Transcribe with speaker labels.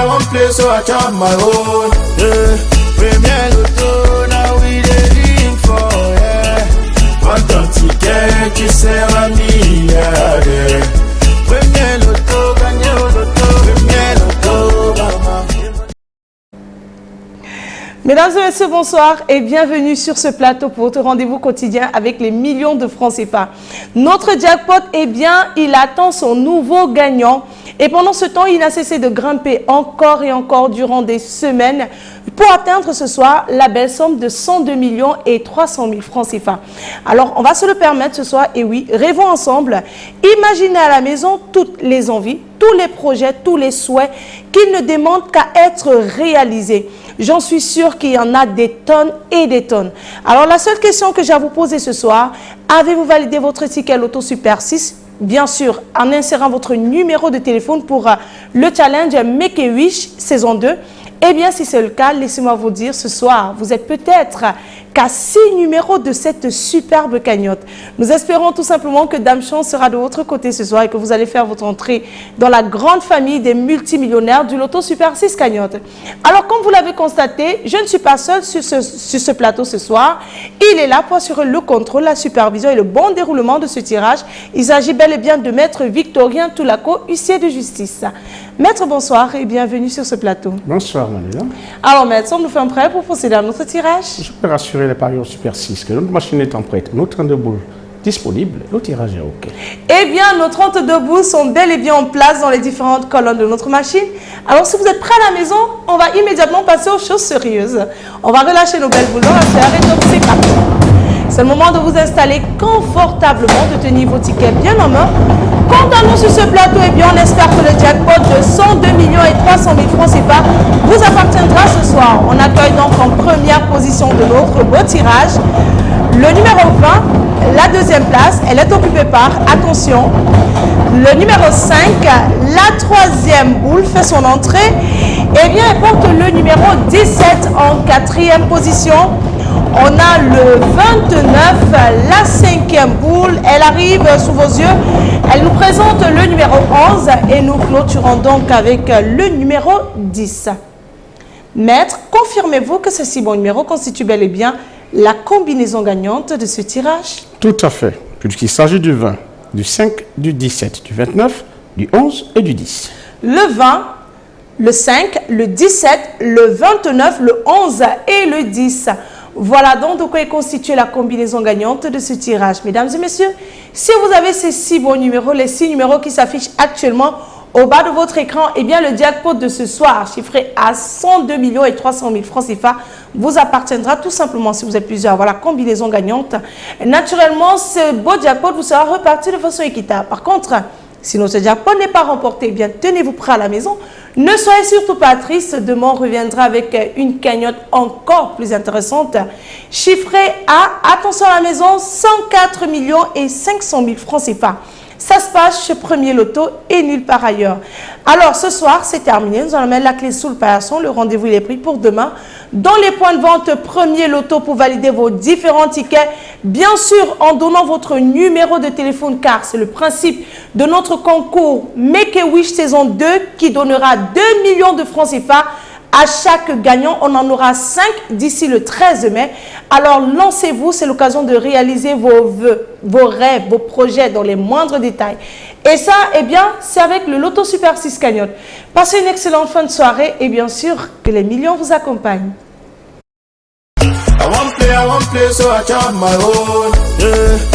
Speaker 1: I want play, so I chop my own. Yeah. Premier Loto, now we dey for, yeah. Want ton ticket qui sert à milliardaire. Premier Loto, gagné au loto. Premier Loto, maman.
Speaker 2: Mesdames et messieurs, bonsoir et bienvenue sur ce plateau pour votre rendez-vous quotidien avec les millions de francs CFA. Notre jackpot, eh bien, il attend son nouveau gagnant. Et pendant ce temps, il n'a cessé de grimper encore et encore durant des semaines pour atteindre ce soir la belle somme de 102 millions et 300 000 francs CFA. Alors, on va se le permettre ce soir, et oui, rêvons ensemble. Imaginez à la maison toutes les envies, tous les projets, tous les souhaits qui ne demandent qu'à être réalisés. J'en suis sûre qu'il y en a des tonnes et des tonnes. Alors, la seule question que j'ai à vous poser ce soir, avez-vous validé votre ticket Loto Super 6? Bien sûr, en insérant votre numéro de téléphone pour le challenge Make a Wish saison 2. Eh bien, si c'est le cas, laissez-moi vous dire ce soir, vous êtes peut-être qu'à 6 numéros de cette superbe cagnotte. Nous espérons tout simplement que Dame Chance sera de votre côté ce soir et que vous allez faire votre entrée dans la grande famille des multimillionnaires du Loto Super 6 cagnotte. Alors, comme vous l'avez constaté, je ne suis pas seule sur ce plateau ce soir. Il est là pour assurer le contrôle, la supervision et le bon déroulement de ce tirage. Il s'agit bel et bien de Maître Victorien Toulako, huissier de justice. Maître, bonsoir et bienvenue sur ce plateau.
Speaker 3: Bonsoir, Manuela.
Speaker 2: Alors, Maître, sommes-nous faits prêts pour procéder à notre tirage?
Speaker 3: Je peux rassurer les parieurs Super 6 que notre machine est en prête, nos 32 boules disponibles, le tirage est OK.
Speaker 2: Eh bien, nos 32 boules sont bel et bien en place dans les différentes colonnes de notre machine. Alors, si vous êtes prêts à la maison, on va immédiatement passer aux choses sérieuses. On va relâcher nos belles boules dans la sphère et donc c'est parti. C'est le moment de vous installer confortablement, de tenir vos tickets bien en main. Quant à nous sur ce plateau, eh bien, on espère que le jackpot de 102 millions et 300 000 francs CFA vous appartiendra ce soir. On accueille donc en première position de notre beau tirage le numéro 20, la deuxième place, elle est occupée par, attention, le numéro 5, la troisième boule fait son entrée. Eh bien, elle porte le numéro 17 en quatrième position. On a le 29, la cinquième boule, elle arrive sous vos yeux, elle nous présente le numéro 11 et nous clôturons donc avec le numéro 10. Maître, confirmez-vous que ce si bon numéro constitue bel et bien la combinaison gagnante de ce tirage?
Speaker 3: Tout à fait, puisqu'il s'agit du 20, du 5, du 17, du 29, du 11 et du 10.
Speaker 2: Le 20, le 5, le 17, le 29, le 11 et le 10. Voilà donc de quoi est constituée la combinaison gagnante de ce tirage. Mesdames et messieurs, si vous avez ces 6 bons numéros, les 6 numéros qui s'affichent actuellement au bas de votre écran, eh bien le jackpot de ce soir, chiffré à 102 millions et 300 000 francs CFA, vous appartiendra tout simplement si vous êtes plusieurs. Voilà, combinaison gagnante. Naturellement, ce beau jackpot vous sera reparti de façon équitable. Par contre, si notre jackpot n'est pas remporté, eh bien tenez-vous prêts à la maison. Ne soyez surtout pas triste, demain on reviendra avec une cagnotte encore plus intéressante, chiffrée à, attention à la maison, 104 millions et 500 000 francs CFA. Ça se passe chez Premier Loto et nulle part ailleurs. Alors ce soir, c'est terminé. Nous allons mettre la clé sous le paillasson. Le rendez-vous il est pris pour demain. Dans les points de vente Premier Loto pour valider vos différents tickets. Bien sûr, en donnant votre numéro de téléphone car c'est le principe de notre concours Make a Wish saison 2 qui donnera 2 millions de francs CFA. À chaque gagnant, on en aura 5 d'ici le 13 mai. Alors, lancez-vous, c'est l'occasion de réaliser vos vœux, vos rêves, vos projets dans les moindres détails. Et ça, eh bien, c'est avec le Loto Super 6 cagnotte. Passez une excellente fin de soirée et bien sûr que les millions vous accompagnent.
Speaker 1: I want play, so I chop my own. Yeah.